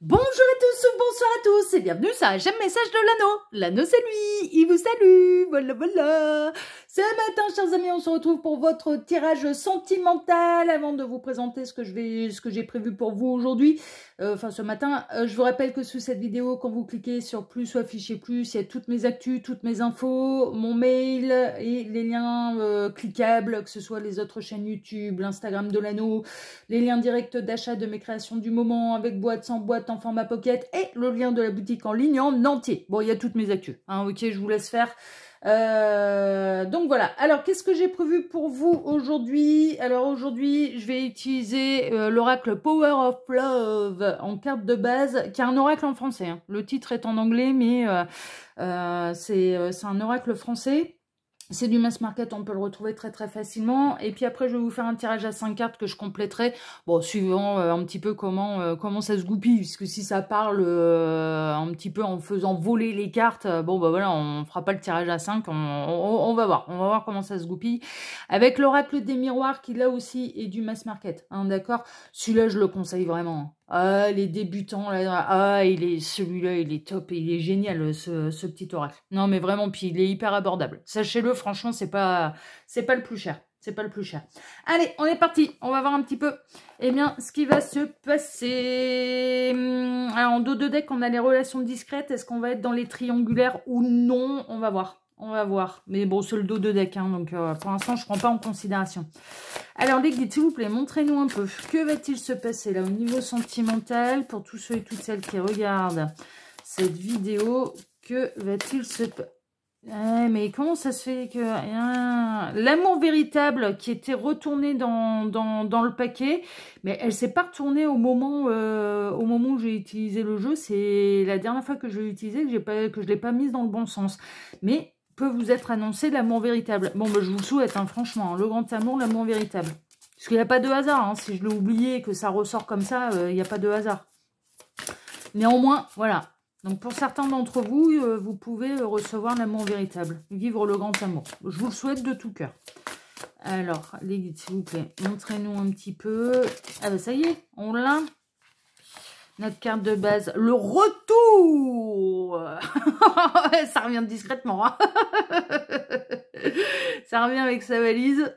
Bonjour à tous ou bonsoir à tous et bienvenue sur un message de l'anneau. L'anneau c'est lui, il vous salue, voilà voilà. Ce matin chers amis on se retrouve pour votre tirage sentimental. Avant de vous présenter ce que j'ai prévu pour vous aujourd'hui, ce matin, je vous rappelle que sous cette vidéo quand vous cliquez sur plus ou afficher plus, il y a toutes mes actus, toutes mes infos, mon mail et les liens cliquables, que ce soit les autres chaînes YouTube, l'Instagram de l'anneau, les liens directs d'achat de mes créations du moment avec boîte, sans boîte, en format pocket et le lien de la boutique en ligne en entier. Bon, il y a toutes mes actus, hein, ok, je vous laisse faire. Donc voilà, alors qu'est-ce que j'ai prévu pour vous aujourd'hui? Alors aujourd'hui, je vais utiliser l'oracle Power of Love en carte de base, qui est un oracle en français. Hein. Le titre est en anglais, mais c'est un oracle français. C'est du mass market, on peut le retrouver très très facilement. Et puis après, je vais vous faire un tirage à 5 cartes que je compléterai. Bon, suivant un petit peu comment ça se goupille. Puisque si ça parle un petit peu en faisant voler les cartes, bon bah voilà, on fera pas le tirage à 5. On va voir. On va voir comment ça se goupille. Avec l'oracle des miroirs qui là aussi est du mass market. Hein, d'accord. Celui-là, je le conseille vraiment. Ah, les débutants, là, ah, celui-là, il est top, il est génial, ce petit oracle. Non, mais vraiment, puis il est hyper abordable. Sachez-le, franchement, c'est pas le plus cher. C'est pas le plus cher. Allez, on est parti. On va voir un petit peu, eh bien, ce qui va se passer. Alors, en dos de deck, on a les relations discrètes. Est-ce qu'on va être dans les triangulaires ou non? On va voir. On va voir. Mais bon, c'est le dos de deck, hein, donc pour l'instant, je ne prends pas en considération. Alors, les guides, s'il vous plaît, montrez-nous un peu. Que va-t-il se passer là au niveau sentimental pour tous ceux et toutes celles qui regardent cette vidéo? Que va-t-il se passer? Mais comment ça se fait que l'amour véritable qui était retourné dans le paquet, mais elle s'est pas retournée au moment où j'ai utilisé le jeu. C'est la dernière fois que je l'ai utilisé que je l'ai pas mise dans le bon sens. Mais peut vous être annoncé l'amour véritable. Bon, bah, je vous le souhaite, hein, franchement, le grand amour, l'amour véritable. Parce qu'il n'y a pas de hasard. Hein, si je l'ai oublié et que ça ressort comme ça, il n'y a pas de hasard. Néanmoins, voilà. Donc pour certains d'entre vous, vous pouvez recevoir l'amour véritable, vivre le grand amour. Je vous le souhaite de tout cœur. Alors, les guides, s'il vous plaît, montrez-nous un petit peu. Ah ben ça y est, on l'a. Notre carte de base, le retour. Ça revient discrètement. Hein. Ça revient avec sa valise.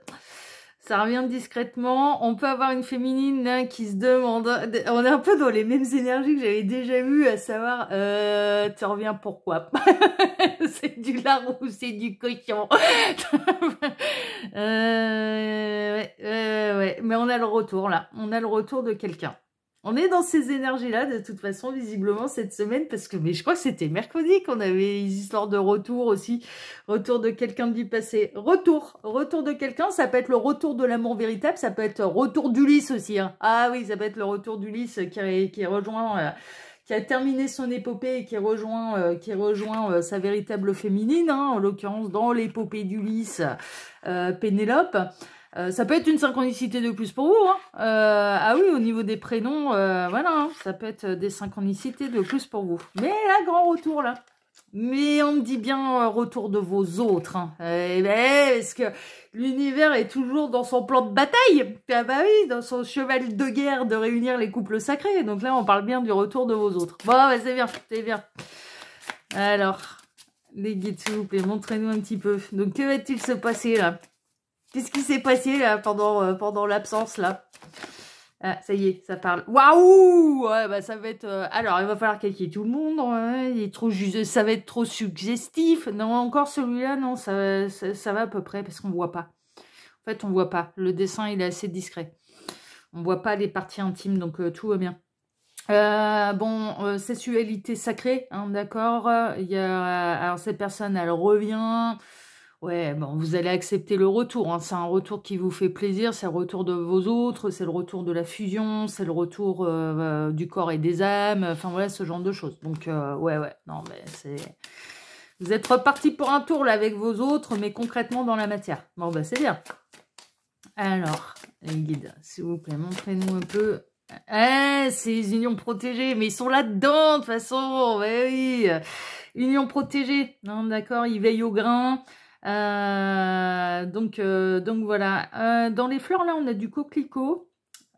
Ça revient discrètement. On peut avoir une féminine là, qui se demande... On est un peu dans les mêmes énergies que j'avais déjà vues, à savoir... tu reviens pourquoi? C'est du lard ou c'est du cochon? Ouais. Mais on a le retour là. On a le retour de quelqu'un. On est dans ces énergies-là, de toute façon, visiblement, cette semaine, parce que, mais je crois que c'était mercredi qu'on avait les histoires de retour aussi. Retour de quelqu'un du passé. Retour de quelqu'un, ça peut être le retour de l'amour véritable, ça peut être retour d'Ulysse aussi. Hein. Ah oui, ça peut être le retour d'Ulysse qui rejoint... qui a terminé son épopée et qui rejoint sa véritable féminine, hein, en l'occurrence dans l'épopée d'Ulysse, Pénélope. Ça peut être une synchronicité de plus pour vous. Hein. Ah oui, au niveau des prénoms, voilà, hein, ça peut être des synchronicités de plus pour vous. Mais là, grand retour, là. Mais on me dit bien retour de vos autres. Hein. Parce que l'univers est toujours dans son plan de bataille. Ah bah oui, dans son cheval de guerre de réunir les couples sacrés. Donc là, on parle bien du retour de vos autres. Bon, bah, c'est bien, c'est bien. Alors, les guides, s'il vous plaît, montrez-nous un petit peu. Donc, que va-t-il se passer, là? Qu'est-ce qui s'est passé là pendant l'absence là? Ah, ça y est, ça parle. Waouh! Ouais, bah ça va être... alors, il va falloir calquer tout le monde. Ouais, il est trop ça va être trop suggestif. Non, encore celui-là, non, ça va à peu près parce qu'on voit pas. En fait, on voit pas. Le dessin, il est assez discret. On voit pas les parties intimes, donc tout va bien. Bon, sexualité sacrée, hein, d'accord. Alors cette personne, elle revient... Ouais, bon, vous allez accepter le retour. Hein. C'est un retour qui vous fait plaisir. C'est le retour de vos autres. C'est le retour de la fusion. C'est le retour du corps et des âmes. Enfin, voilà, ce genre de choses. Donc, ouais. Non, mais c'est... Vous êtes reparti pour un tour, là, avec vos autres, mais concrètement dans la matière. Bon, bah, c'est bien. Alors, les guides, s'il vous plaît, montrez-nous un peu... ces unions protégées. Mais ils sont là-dedans, de toute façon. Ouais, oui. Unions protégées. Non, d'accord, ils veillent au grain. Donc voilà. Dans les fleurs, là, on a du coquelicot.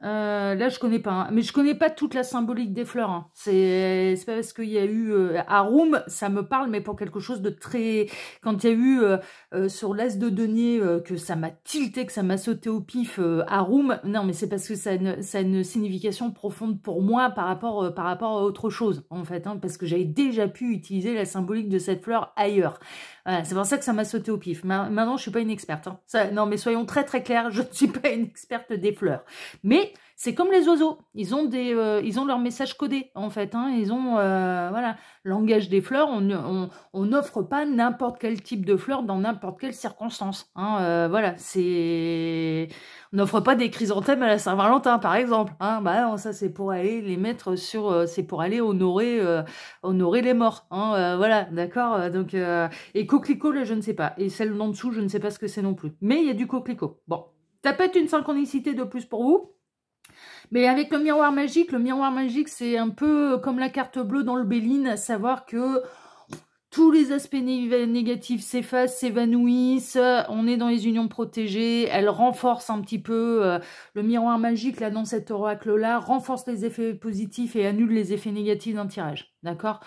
Là, je connais pas, hein. Mais je connais pas toute la symbolique des fleurs, hein. C'est pas parce qu'il y a eu Arum, ça me parle, mais pour quelque chose de très... Quand il y a eu sur l'As de denier que ça m'a tilté, que ça m'a sauté au pif, Arum, non, mais c'est parce que ça a une signification profonde pour moi par rapport à autre chose, en fait, hein, parce que j'avais déjà pu utiliser la symbolique de cette fleur ailleurs. Voilà, c'est pour ça que ça m'a sauté au pif. Maintenant, je suis pas une experte, hein. Non, mais soyons très très clairs, je ne suis pas une experte des fleurs. Mais c'est comme les oiseaux, ils ont leur message codé en fait, hein. Ils ont voilà, langage des fleurs. On n'offre pas n'importe quel type de fleurs dans n'importe quelle circonstance, hein. Voilà, on n'offre pas des chrysanthèmes à la Saint-Valentin par exemple, hein. Bah non, ça c'est pour aller les mettre sur, c'est pour aller honorer les morts, hein. Voilà, d'accord. Donc et coquelicot là je ne sais pas, et celle d'en dessous je ne sais pas ce que c'est non plus, mais il y a du coquelicot. Bon, ça peut être une synchronicité de plus pour vous. Mais avec le miroir magique, c'est un peu comme la carte bleue dans le Béline, à savoir que tous les aspects négatifs s'effacent, s'évanouissent, on est dans les unions protégées, elle renforce un petit peu, le miroir magique, là, dans cet oracle-là, renforce les effets positifs et annule les effets négatifs d'un tirage, d'accord?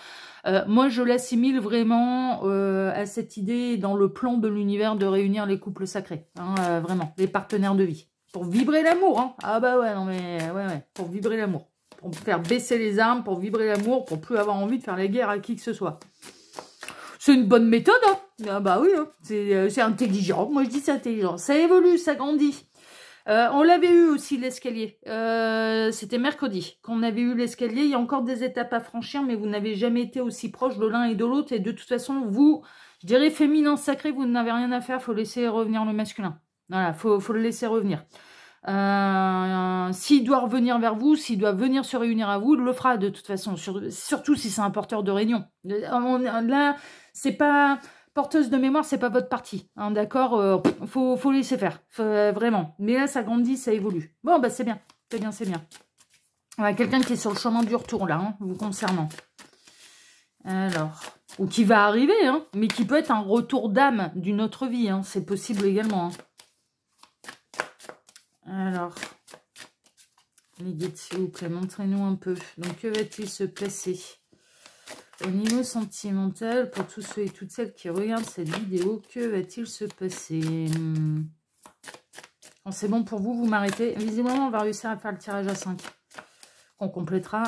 Moi, je l'assimile vraiment à cette idée dans le plan de l'univers de réunir les couples sacrés, hein, vraiment, les partenaires de vie. Pour vibrer l'amour, hein. Ah bah ouais, non mais, ouais, pour vibrer l'amour. Pour faire baisser les armes, pour vibrer l'amour, pour plus avoir envie de faire la guerre à qui que ce soit. C'est une bonne méthode, hein. Ah bah oui, hein. C'est intelligent. Moi, je dis c'est intelligent. Ça évolue, ça grandit. On l'avait eu aussi, l'escalier. C'était mercredi qu'on avait eu l'escalier. Il y a encore des étapes à franchir, mais vous n'avez jamais été aussi proche de l'un et de l'autre. Et de toute façon, vous, je dirais féminin sacré, vous n'avez rien à faire. Il faut laisser revenir le masculin. Voilà, faut le laisser revenir. S'il doit revenir vers vous, s'il doit venir se réunir à vous, il le fera de toute façon, surtout si c'est un porteur de réunion. Là, c'est pas porteuse de mémoire, c'est pas votre partie, hein, d'accord. Faut laisser faire, vraiment. Mais là, ça grandit, ça évolue. Bon, bah c'est bien, c'est bien, c'est bien. Ouais, quelqu'un qui est sur le chemin du retour, là, hein, vous concernant. Alors, ou qui va arriver, hein, mais qui peut être un retour d'âme d'une autre vie, hein, c'est possible également, hein. Alors, les guides, s'il vous plaît, montrez-nous un peu. Donc, que va-t-il se passer au niveau sentimental pour tous ceux et toutes celles qui regardent cette vidéo? Que va-t-il se passer? Quand c'est bon pour vous, vous m'arrêtez. Visiblement, on va réussir à faire le tirage à 5. On complétera.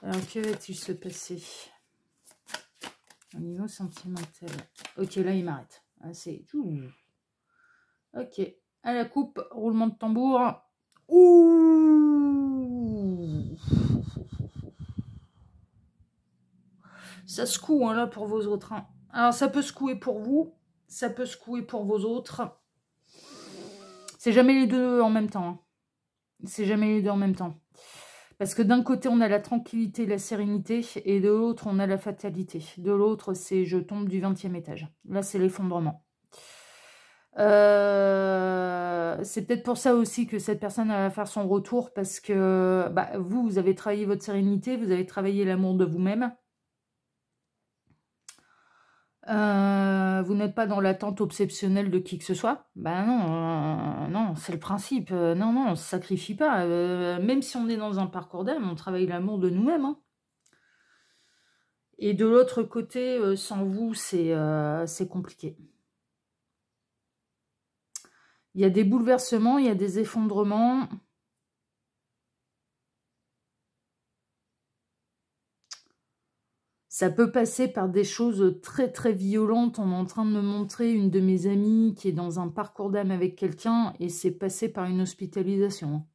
Alors, que va-t-il se passer au niveau sentimental? Ok, là, il m'arrête. Ah, c'est tout. Ok. À la coupe, roulement de tambour. Ouh, ça secoue, hein, là, pour vos autres, hein. Alors, ça peut secouer pour vous. Ça peut secouer pour vos autres. C'est jamais les deux en même temps, hein. C'est jamais les deux en même temps. Parce que d'un côté, on a la tranquillité, la sérénité. Et de l'autre, on a la fatalité. De l'autre, c'est je tombe du 20e étage. Là, c'est l'effondrement. C'est peut-être pour ça aussi que cette personne va faire son retour, parce que bah, vous avez travaillé votre sérénité, vous avez travaillé l'amour de vous-même. Vous n'êtes pas dans l'attente obsessionnelle de qui que ce soit. Bah non, non, c'est le principe. Non, on ne se sacrifie pas. Même si on est dans un parcours d'âme, on travaille l'amour de nous-mêmes, hein. Et de l'autre côté, sans vous, c'est compliqué. Il y a des bouleversements, il y a des effondrements. Ça peut passer par des choses très très violentes. On est en train de me montrer une de mes amies qui est dans un parcours d'âme avec quelqu'un et c'est passé par une hospitalisation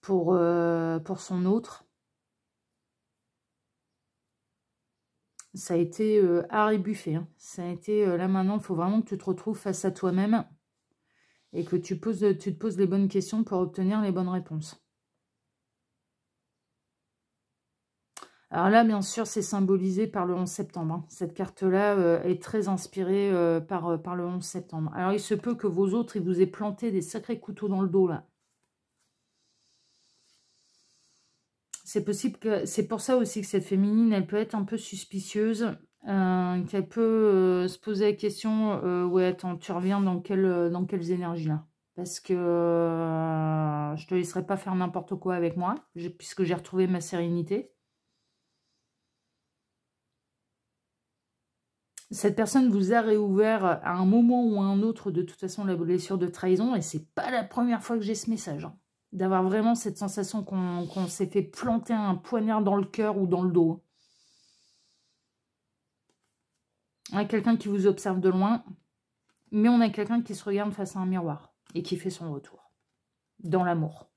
pour son autre. Ça a été arrébuffé, hein. Ça a été là maintenant, il faut vraiment que tu te retrouves face à toi-même. Et que tu te poses les bonnes questions pour obtenir les bonnes réponses. Alors là, bien sûr, c'est symbolisé par le 11 septembre. Hein. Cette carte-là est très inspirée par le 11 septembre. Alors, il se peut que vos autres, ils vous aient planté des sacrés couteaux dans le dos, là. C'est possible que... C'est pour ça aussi que cette féminine, elle peut être un peu suspicieuse. Qu'elle peut se poser la question, ouais, attends, tu reviens dans quelles énergies, là? parce que je te laisserai pas faire n'importe quoi avec moi, puisque j'ai retrouvé ma sérénité. Cette personne vous a réouvert à un moment ou à un autre, de toute façon, la blessure de trahison, et c'est pas la première fois que j'ai ce message, hein. D'avoir vraiment cette sensation qu'on s'est fait planter un poignard dans le cœur ou dans le dos. On a quelqu'un qui vous observe de loin, mais on a quelqu'un qui se regarde face à un miroir et qui fait son retour. Dans l'amour,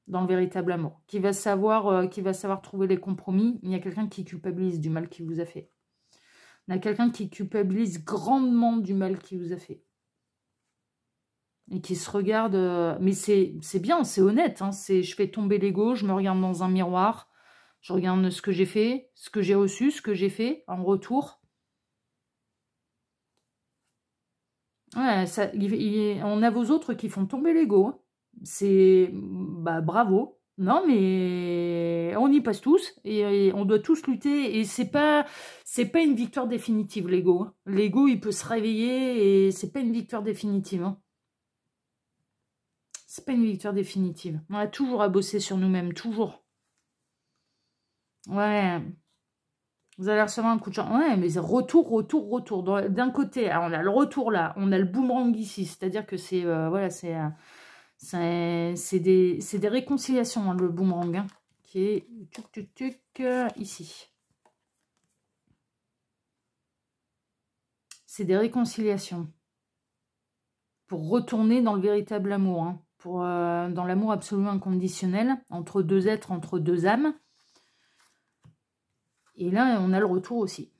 dans le véritable amour. Qui va savoir trouver les compromis. Il y a quelqu'un qui culpabilise du mal qu'il vous a fait. On a quelqu'un qui culpabilise grandement du mal qu'il vous a fait. Et qui se regarde... mais c'est bien, c'est honnête. Hein, je fais tomber l'ego, je me regarde dans un miroir. Je regarde ce que j'ai fait, ce que j'ai reçu, ce que j'ai fait en retour. Ouais, on a vos autres qui font tomber l'ego. C'est... Bah, bravo. Non, mais on y passe tous. Et on doit tous lutter. Et c'est pas une victoire définitive, l'ego. L'ego, il peut se réveiller et c'est pas une victoire définitive. Hein. C'est pas une victoire définitive. On a toujours à bosser sur nous-mêmes. Toujours. Ouais... Vous allez recevoir un coup de chance. Ouais, mais retour. D'un côté, alors on a le retour là, on a le boomerang ici. C'est-à-dire que c'est voilà, c'est des réconciliations, hein, le boomerang, hein, qui est ici. C'est des réconciliations. Pour retourner dans le véritable amour. Hein, dans l'amour absolument inconditionnel, entre deux êtres, entre deux âmes. Et là, on a le retour aussi.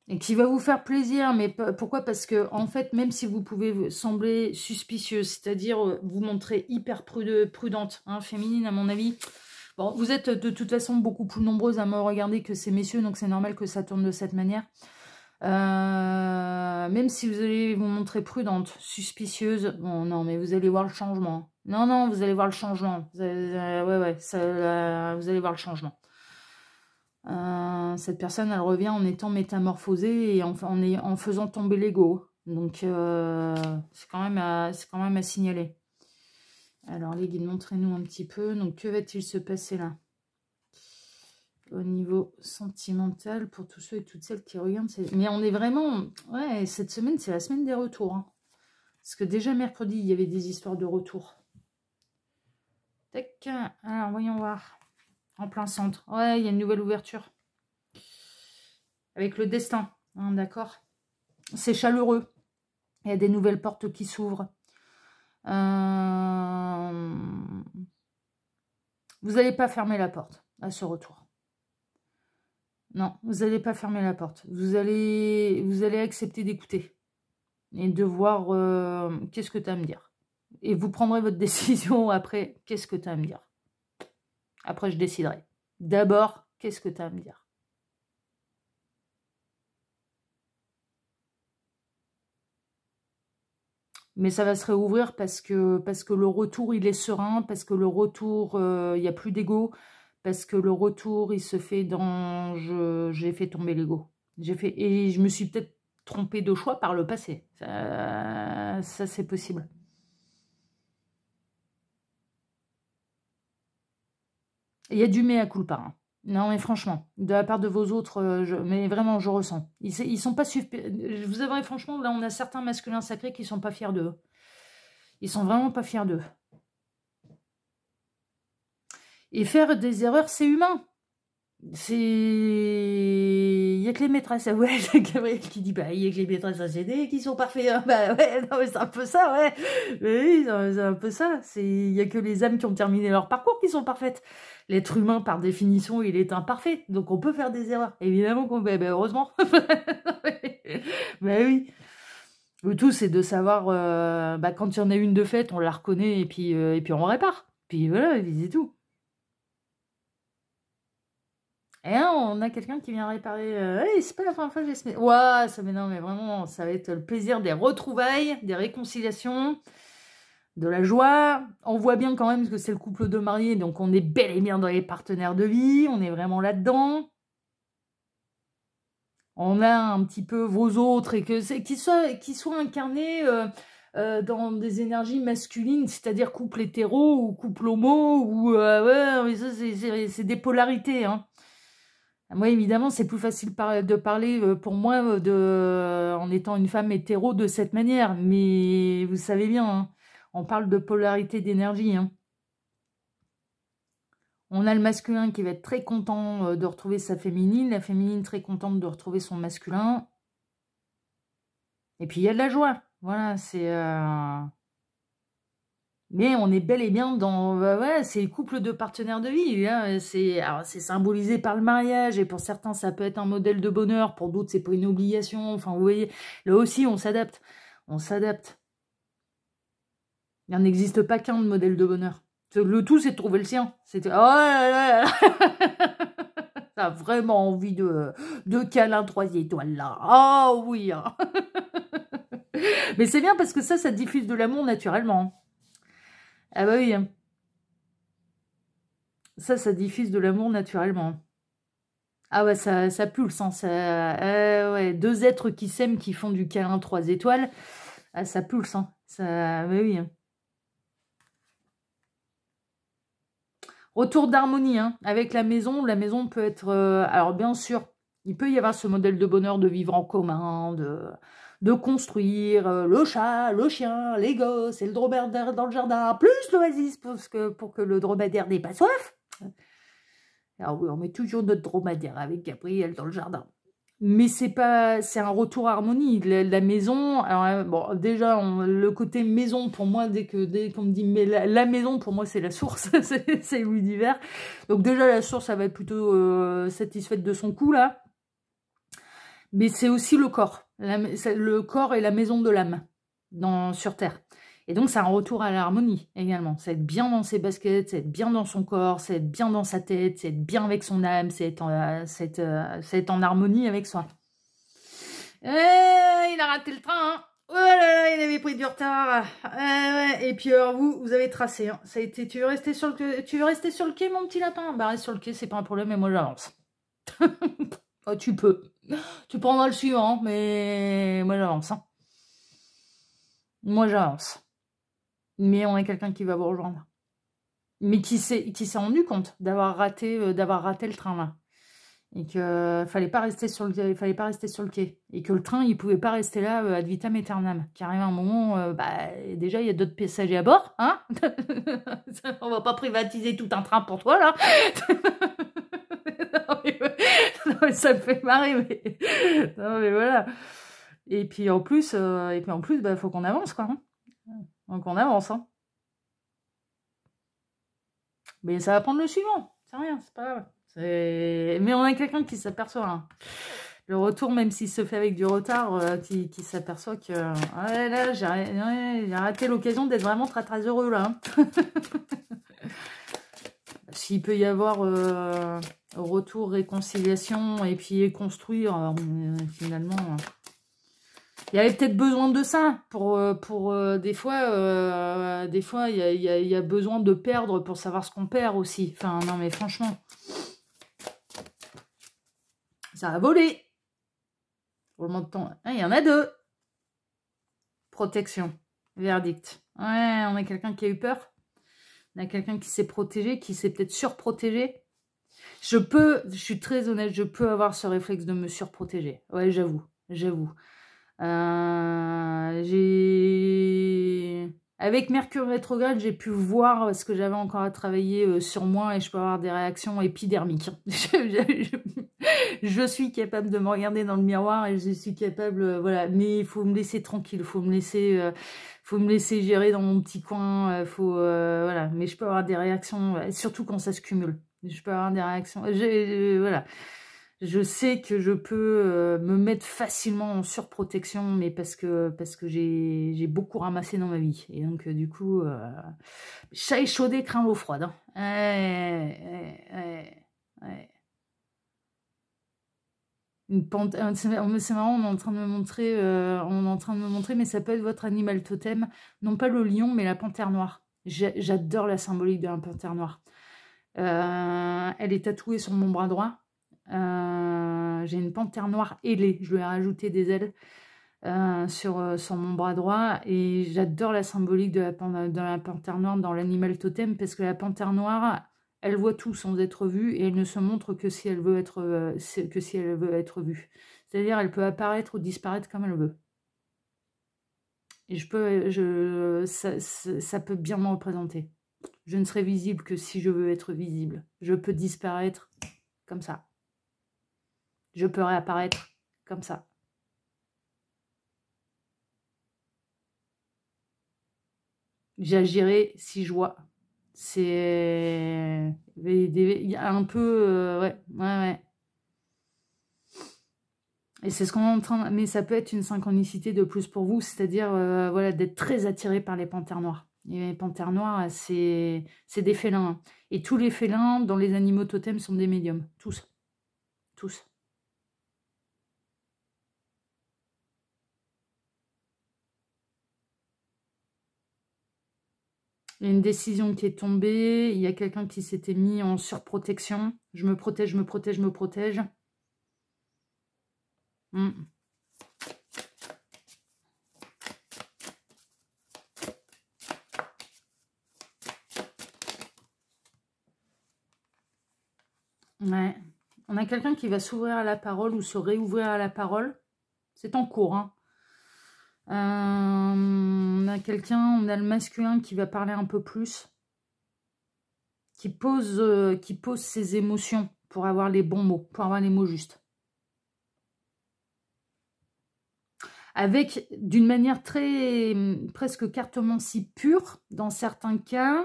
Et qui va vous faire plaisir. Mais pourquoi? Parce que, en fait, même si vous pouvez sembler suspicieuse, c'est-à-dire vous montrer hyper prudente, hein, féminine à mon avis. Bon, vous êtes de toute façon beaucoup plus nombreuses à me regarder que ces messieurs, donc c'est normal que ça tourne de cette manière. Même si vous allez vous montrer prudente, suspicieuse, bon, non, mais vous allez voir le changement. Non, vous allez voir le changement. Vous allez, vous allez voir le changement. Cette personne, elle revient en étant métamorphosée et en faisant tomber l'ego. Donc, c'est quand même à signaler. Alors, les guides, montrez-nous un petit peu. Donc, que va-t-il se passer là? Au niveau sentimental, pour tous ceux et toutes celles qui regardent. Mais on est vraiment... Ouais, cette semaine, c'est la semaine des retours. Hein. Parce que déjà, mercredi, il y avait des histoires de retour. Tac. Alors, voyons voir. En plein centre. Ouais, il y a une nouvelle ouverture. Avec le destin. Hein, d'accord. C'est chaleureux. Il y a des nouvelles portes qui s'ouvrent. Vous n'allez pas fermer la porte à ce retour. Non, vous n'allez pas fermer la porte. Vous allez accepter d'écouter. Et de voir qu'est-ce que tu as à me dire. Et vous prendrez votre décision après. Qu'est-ce que tu as à me dire? Après, je déciderai. D'abord, qu'est-ce que tu as à me dire? Mais ça va se réouvrir parce que le retour, il est serein, parce que le retour, il n'y a plus d'ego, parce que le retour, il se fait dans... J'ai fait tomber l'ego. Et je me suis peut-être trompée de choix par le passé. Ça c'est possible. Il y a du mea culpa. Hein. Non, mais franchement, de la part de vos autres, mais vraiment, je ressens. Ils sont pas... Je vous avouerai, franchement, là, on a certains masculins sacrés qui sont pas fiers d'eux. Ils sont vraiment pas fiers d'eux. Et faire des erreurs, c'est humain. Il y a que les maîtresses, ouais, Gabriel qui dit, bah, il y a que les maîtresses ACD qui sont parfaits, hein. Bah ouais, non, mais c'est un peu ça, ouais, mais oui, c'est un peu ça, il y a que les âmes qui ont terminé leur parcours qui sont parfaites. L'être humain, par définition, il est imparfait, donc on peut faire des erreurs, évidemment qu'on peut, bah, heureusement, bah oui. Le tout, c'est de savoir, bah, quand il y en a une de faite, on la reconnaît, et puis on répare, puis voilà, c'est tout. Et là, on a quelqu'un qui vient réparer. Hey, c'est pas la première fois que j'ai ce... Ouah, ça m'énerve, mais vraiment, ça va être le plaisir des retrouvailles, des réconciliations, de la joie. On voit bien quand même que c'est le couple de mariés, donc on est bel et bien dans les partenaires de vie, on est vraiment là-dedans. On a un petit peu vos autres, et qu'ils soient incarnés dans des énergies masculines, c'est-à-dire couple hétéro ou couple homo, ou ouais, mais ça c'est des polarités, hein. Moi, évidemment, c'est plus facile de parler pour moi en étant une femme hétéro de cette manière, mais vous savez bien, hein, on parle de polarité d'énergie, hein. On a le masculin qui va être très content de retrouver sa féminine, la féminine très contente de retrouver son masculin. Et puis il y a de la joie. Voilà, c'est... Mais on est bel et bien dans... ouais, c'est le couple de partenaires de vie. Hein. C'est symbolisé par le mariage, et pour certains, ça peut être un modèle de bonheur, pour d'autres, c'est pas une obligation. Enfin, vous voyez, là aussi, on s'adapte. On s'adapte. Il n'existe pas qu'un modèle de bonheur. Le tout, c'est de trouver le sien. C'était... Oh là là là. T'as vraiment envie de câlin 3 étoiles, là. Oh oui, hein. Mais c'est bien parce que ça diffuse de l'amour naturellement. Ah bah oui. Ça diffuse de l'amour naturellement. Ah ouais, ça pulse. Hein, ouais, 2 êtres qui s'aiment, qui font du câlin 3 étoiles. Ah, ça pulse. Hein. Bah oui. Retour d'harmonie, hein, avec la maison. La maison peut être... alors bien sûr, il peut y avoir ce modèle de bonheur de vivre en commun, de construire le chat, le chien, les gosses et le dromadaire dans le jardin, plus l'oasis pour que le dromadaire n'ait pas soif. Alors oui, on met toujours notre dromadaire avec Gabriel dans le jardin. Mais c'est un retour à harmonie. La maison, alors, bon, déjà, le côté maison, pour moi, dès qu'on me dit, mais la maison, pour moi, c'est la source, c'est l'univers. Donc déjà, la source, ça va être plutôt satisfaite de son coup, là. Mais c'est aussi le corps. Le corps est la maison de l'âme sur Terre. Et donc, c'est un retour à l'harmonie également. C'est être bien dans ses baskets, c'est être bien dans son corps, c'est être bien dans sa tête, c'est être bien avec son âme, c'est être en harmonie avec soi. Il a raté le train, hein. Oh là là, il avait pris du retard. Ouais. Et puis alors vous avez tracé. Hein. Ça a été. Tu veux rester sur le quai, mon petit lapin? Bah reste sur le quai, c'est pas un problème, et moi j'avance. Oh, tu peux. Tu prendras le suivant, mais moi j'avance. Hein. Moi j'avance. Mais on est quelqu'un qui va vous rejoindre. Mais qui s'est rendu compte d'avoir raté le train là. Et qu'il fallait pas rester sur le quai. Et que le train, il pouvait pas rester là ad vitam aeternam. Qu'arrive un moment, déjà, il y a d'autres passagers à bord, hein. On va pas privatiser tout un train pour toi, là. non, mais ça me fait marrer, mais... non, mais voilà. Et puis en plus, faut qu'on avance, quoi. Hein. Donc on avance, hein. Mais ça va prendre le suivant. C'est rien, c'est pas grave. Mais on a quelqu'un qui s'aperçoit. Hein. Le retour, même s'il se fait avec du retard, qui s'aperçoit que... ouais, là, j'ai raté l'occasion d'être vraiment très très heureux, là. Hein. S'il peut y avoir retour, réconciliation, et puis construire, finalement... il y avait peut-être besoin de ça pour des fois il y a besoin de perdre pour savoir ce qu'on perd aussi. Enfin non mais franchement, ça a volé. Pour le moment de temps, il y en a 2. Protection, verdict. Ouais, on a quelqu'un qui a eu peur. On a quelqu'un qui s'est protégé, qui s'est peut-être surprotégé. Je suis très honnête, je peux avoir ce réflexe de me surprotéger. Ouais, j'avoue. Avec Mercure rétrograde, j'ai pu voir ce que j'avais encore à travailler sur moi, et je peux avoir des réactions épidermiques. Je suis capable de me regarder dans le miroir, et je suis capable, voilà. Mais il faut me laisser tranquille, faut me laisser gérer dans mon petit coin, voilà. Mais je peux avoir des réactions, surtout quand ça se cumule. Je peux avoir des réactions, voilà. Je sais que je peux me mettre facilement en surprotection, mais parce que j'ai beaucoup ramassé dans ma vie. Et donc, du coup, chat échaudé craint l'eau froide. Hein. Ouais. C'est marrant, on est en train de me montrer, mais ça peut être votre animal totem. Non pas le lion, mais la panthère noire. J'adore la symbolique de la panthère noire. Elle est tatouée sur mon bras droit. J'ai une panthère noire ailée, je lui ai rajouté des ailes. sur mon bras droit. Et j'adore la symbolique de la panthère noire dans l'animal totem, parce que la panthère noire, elle voit tout sans être vue, et elle ne se montre que si elle veut être, vue. C'est-à-dire, elle peut apparaître ou disparaître comme elle veut. Et ça peut bien me représenter. Je ne serai visible que si je veux être visible. Je peux disparaître comme ça. Je peux réapparaître comme ça. J'agirai si je vois. C'est... Il y a un peu... ouais. Et c'est ce qu'on est en train... Mais ça peut être une synchronicité de plus pour vous, c'est-à-dire voilà, d'être très attiré par les panthères noires. Et les panthères noires, c'est des félins. Hein. Et tous les félins dans les animaux totems sont des médiums. Tous. Tous. Il y a une décision qui est tombée. Il y a quelqu'un qui s'était mis en surprotection. Je me protège, je me protège, je me protège. Ouais. On a quelqu'un qui va s'ouvrir à la parole ou se réouvrir à la parole. C'est en cours. Hein. On a quelqu'un, on a le masculin qui va parler un peu plus. Qui pose ses émotions pour avoir les bons mots, pour avoir les mots justes. Avec, d'une manière très, presque cartomancie pure, dans certains cas.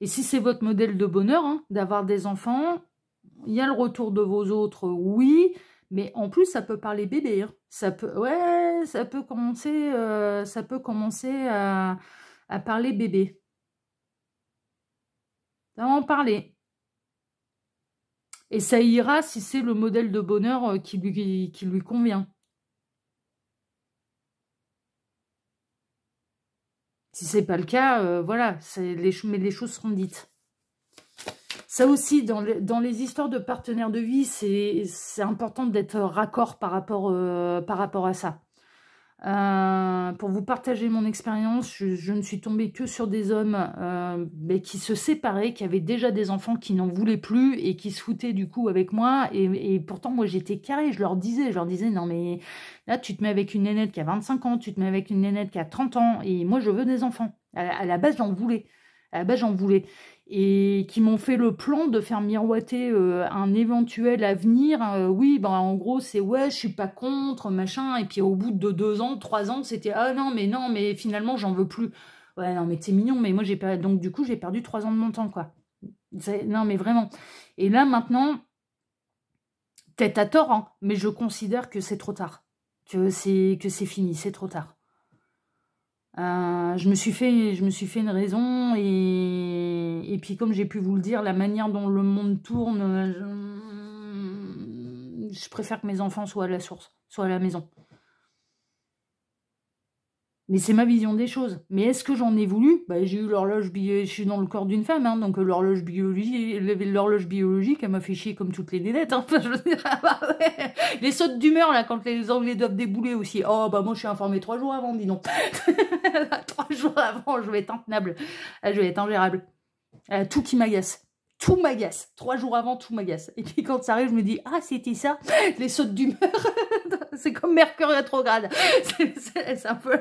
Et si c'est votre modèle de bonheur, hein, d'avoir des enfants, il y a le retour de vos autres, oui, mais en plus, ça peut parler bébé. Hein. Ça peut commencer à parler bébé. Ça va en parler. Et ça ira si c'est le modèle de bonheur qui lui convient. Si c'est pas le cas, voilà, mais les choses seront dites. Ça aussi, dans les histoires de partenaires de vie, c'est important d'être raccord par rapport à ça. Pour vous partager mon expérience, je ne suis tombée que sur des hommes qui se séparaient, qui avaient déjà des enfants, qui n'en voulaient plus et qui se foutaient du coup avec moi. Et pourtant, moi, j'étais carrée. Je leur disais, non mais là, tu te mets avec une nénette qui a 25 ans, tu te mets avec une nénette qui a 30 ans. Et moi, je veux des enfants. À la base, j'en voulais. Et qui m'ont fait le plan de faire miroiter un éventuel avenir. Oui, ben en gros, c'est ouais, je suis pas contre, machin. Et puis au bout de 2 ans, 3 ans, c'était ah non, mais finalement, j'en veux plus. Ouais, non, mais c'est mignon, mais moi, donc du coup, j'ai perdu 3 ans de mon temps, quoi. Non, mais vraiment. Et là, maintenant, peut-être à tort, hein, mais je considère que c'est trop tard. Que c'est fini, c'est trop tard. Je me suis fait une raison et puis comme j'ai pu vous le dire, la manière dont le monde tourne, je préfère que mes enfants soient à la source, soient à la maison. Mais c'est ma vision des choses. Mais est-ce que j'en ai voulu? Bah, j'ai eu l'horloge je suis dans le corps d'une femme, hein, donc l'horloge biologique, elle m'a fait chier comme toutes les nénettes. Hein. Enfin, je veux dire, ouais. Les sautes d'humeur, là, quand les Anglais doivent débouler aussi. Oh, bah moi, je suis informée 3 jours avant, dis donc. 3 jours avant, je vais être intenable. Je vais être ingérable. Tout qui m'agace. Tout m'agace. 3 jours avant, tout m'agace. Et puis quand ça arrive, je me dis, ah, c'était ça, les sautes d'humeur. C'est comme Mercure rétrograde. C'est un peu...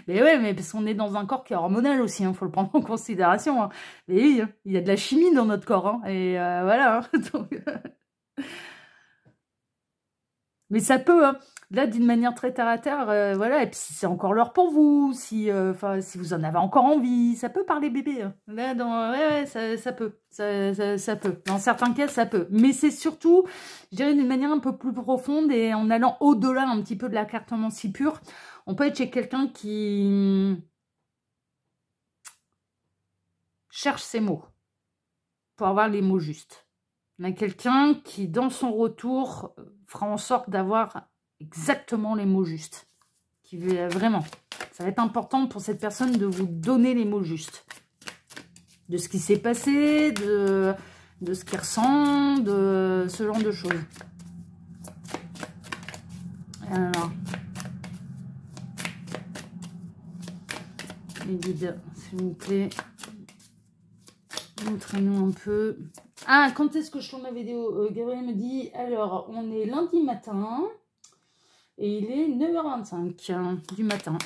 Mais ouais, mais parce qu'on est dans un corps qui est hormonal aussi, hein, faut le prendre en considération. Hein. Mais oui, hein, il y a de la chimie dans notre corps. Hein, et voilà. Hein, donc, mais ça peut, hein. Là, d'une manière très terre-à-terre, voilà, et puis si c'est encore l'heure pour vous, si vous en avez encore envie, ça peut parler bébé. Hein. Là, ouais, ça peut, ça peut. Dans certains cas, ça peut. Mais c'est surtout, je dirais, d'une manière un peu plus profonde et en allant au-delà un petit peu de la cartomancie pure, on peut être chez quelqu'un qui cherche ses mots pour avoir les mots justes. On a quelqu'un qui, dans son retour, fera en sorte d'avoir exactement les mots justes. Vraiment, ça va être important pour cette personne de vous donner les mots justes. De ce qui s'est passé, de ce qu'il ressent, de ce genre de choses. Alors, les guides, s'il vous plaît. Montrez-nous un peu. Ah, quand est-ce que je tourne la vidéo? Gabriel me dit, alors, on est lundi matin et il est 9h25 du matin.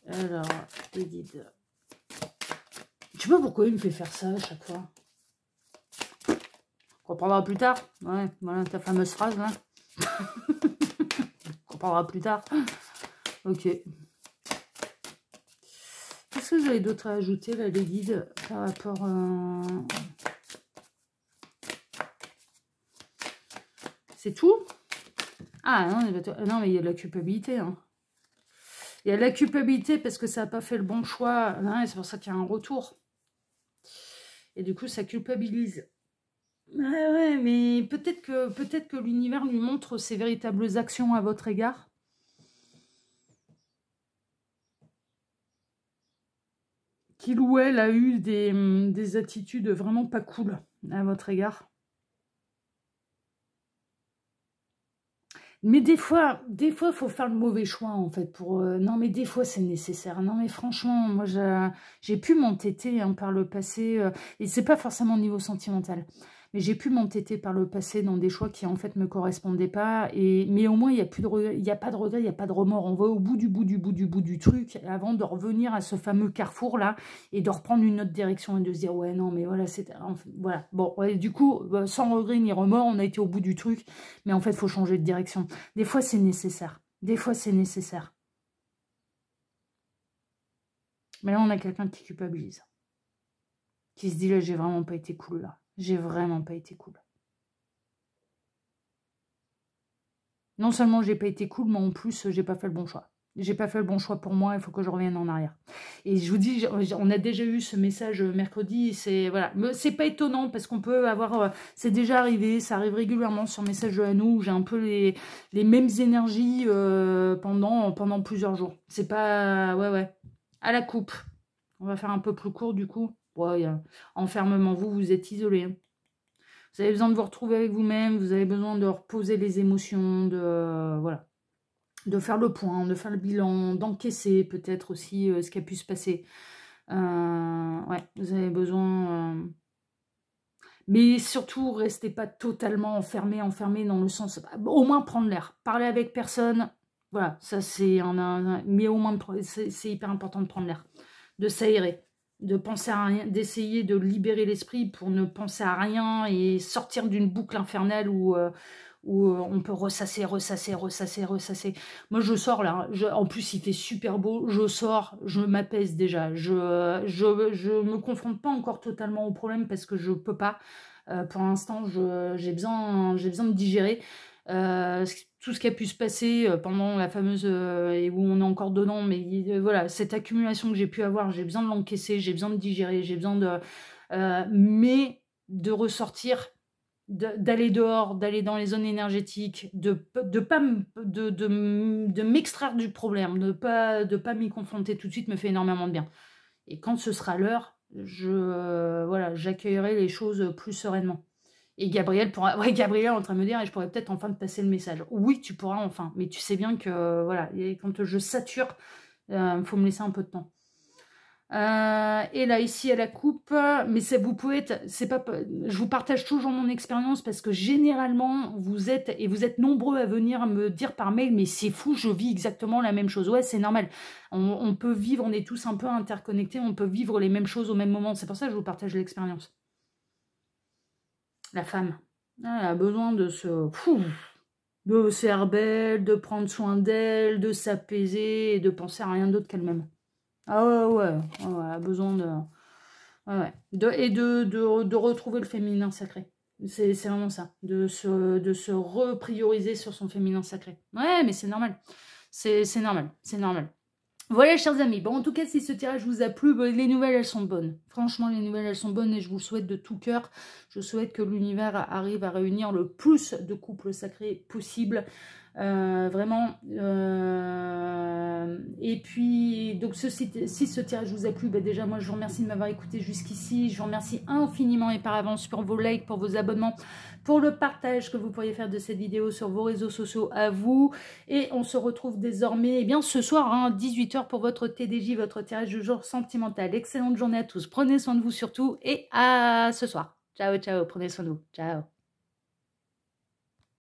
Alors, les guides. Je sais pas pourquoi il me fait faire ça à chaque fois. On reprendra plus tard. Ouais, voilà ta fameuse phrase là. On reprendra plus tard. Ok. Qu'est-ce que j'avais d'autre à ajouter là, les guides, par rapport à... C'est tout? Ah non, mais il y a de la culpabilité. Hein. Il y a de la culpabilité parce que ça n'a pas fait le bon choix. Hein, c'est pour ça qu'il y a un retour. Et du coup, ça culpabilise. Ouais, mais peut-être que l'univers lui montre ses véritables actions à votre égard. Qu'il ou elle a eu des attitudes vraiment pas cool à votre égard. Mais des fois, il faut faire le mauvais choix, en fait. Non, mais des fois, c'est nécessaire. Non, mais franchement, moi, j'ai pu m'entêter hein, par le passé. Et c'est pas forcément au niveau sentimental. Mais j'ai pu m'entêter par le passé dans des choix qui, en fait, me correspondaient pas. Mais au moins, il n'y a pas de regret, il n'y a pas de remords. On va au bout du truc avant de revenir à ce fameux carrefour-là et de reprendre une autre direction et de se dire, ouais, non, mais voilà, c'était... Voilà. Bon, ouais, du coup, sans regret ni remords, on a été au bout du truc. Mais en fait, il faut changer de direction. Des fois, c'est nécessaire. Des fois, c'est nécessaire. Mais là, on a quelqu'un qui culpabilise. Qui se dit, là, j'ai vraiment pas été cool, là. J'ai vraiment pas été cool. Non seulement j'ai pas été cool, mais en plus, j'ai pas fait le bon choix. J'ai pas fait le bon choix pour moi, il faut que je revienne en arrière. Et je vous dis, on a déjà eu ce message mercredi, c'est voilà, c'est pas étonnant parce qu'on peut avoir, c'est déjà arrivé, ça arrive régulièrement sur message de nous où j'ai un peu les mêmes énergies pendant plusieurs jours. C'est pas, ouais, à la coupe. On va faire un peu plus court du coup. Ouais, enfermement, vous êtes isolé. Hein. Vous avez besoin de vous retrouver avec vous-même, vous avez besoin de reposer les émotions, voilà, de faire le point, de faire le bilan, d'encaisser peut-être aussi ce qui a pu se passer. Ouais, vous avez besoin... Mais surtout, restez pas totalement enfermé dans le sens... Au moins prendre l'air, parler avec personne, voilà, ça c'est... Mais au moins, c'est hyper important de prendre l'air, de s'aérer. De penser à rien, d'essayer de libérer l'esprit pour ne penser à rien et sortir d'une boucle infernale où on peut ressasser. Moi, je sors là. En plus, il fait super beau. Je sors, je m'apaise déjà. Je me confronte pas encore totalement au problème parce que je peux pas. Pour l'instant, j'ai besoin de digérer. Tout ce qui a pu se passer pendant la fameuse et où on est encore dedans, mais voilà, cette accumulation que j'ai pu avoir, j'ai besoin de l'encaisser, j'ai besoin de digérer, j'ai besoin de mais de ressortir, d'aller dehors, d'aller dans les zones énergétiques, de m'extraire du problème, de pas m'y confronter tout de suite me fait énormément de bien. Et quand ce sera l'heure, voilà, j'accueillerai les choses plus sereinement. Et Gabriel pourra... Ouais, Gabriel est en train de me dire, et je pourrais peut-être enfin te passer le message. Oui, tu pourras enfin, mais tu sais bien que, voilà, quand je sature, il faut me laisser un peu de temps. Et là, ici, à la coupe, mais vous pouvez être... je vous partage toujours mon expérience parce que généralement, vous êtes nombreux à venir me dire par mail, mais c'est fou, je vis exactement la même chose. Ouais, c'est normal. On peut vivre, on est tous un peu interconnectés, on peut vivre les mêmes choses au même moment. C'est pour ça que je vous partage l'expérience. La femme, elle a besoin de se faire belle, de prendre soin d'elle, de s'apaiser et de penser à rien d'autre qu'elle-même. Ah ouais, elle a besoin de retrouver le féminin sacré. C'est vraiment ça, de se reprioriser sur son féminin sacré. Ouais, mais c'est normal. C'est normal, c'est normal. Voilà, chers amis. Bon, en tout cas, si ce tirage vous a plu, les nouvelles, elles sont bonnes. Franchement, les nouvelles, elles sont bonnes et je vous le souhaite de tout cœur. Je souhaite que l'univers arrive à réunir le plus de couples sacrés possible. Vraiment. Et puis, donc, si ce tirage vous a plu, bah déjà, moi, je vous remercie de m'avoir écouté jusqu'ici. Je vous remercie infiniment et par avance pour vos likes, pour vos abonnements, pour le partage que vous pourriez faire de cette vidéo sur vos réseaux sociaux à vous. Et on se retrouve désormais, eh bien, ce soir, hein, 18 h pour votre TDJ, votre tirage du jour sentimental. Excellente journée à tous. Prenez soin de vous surtout et à ce soir. Ciao, ciao. Prenez soin de vous. Ciao.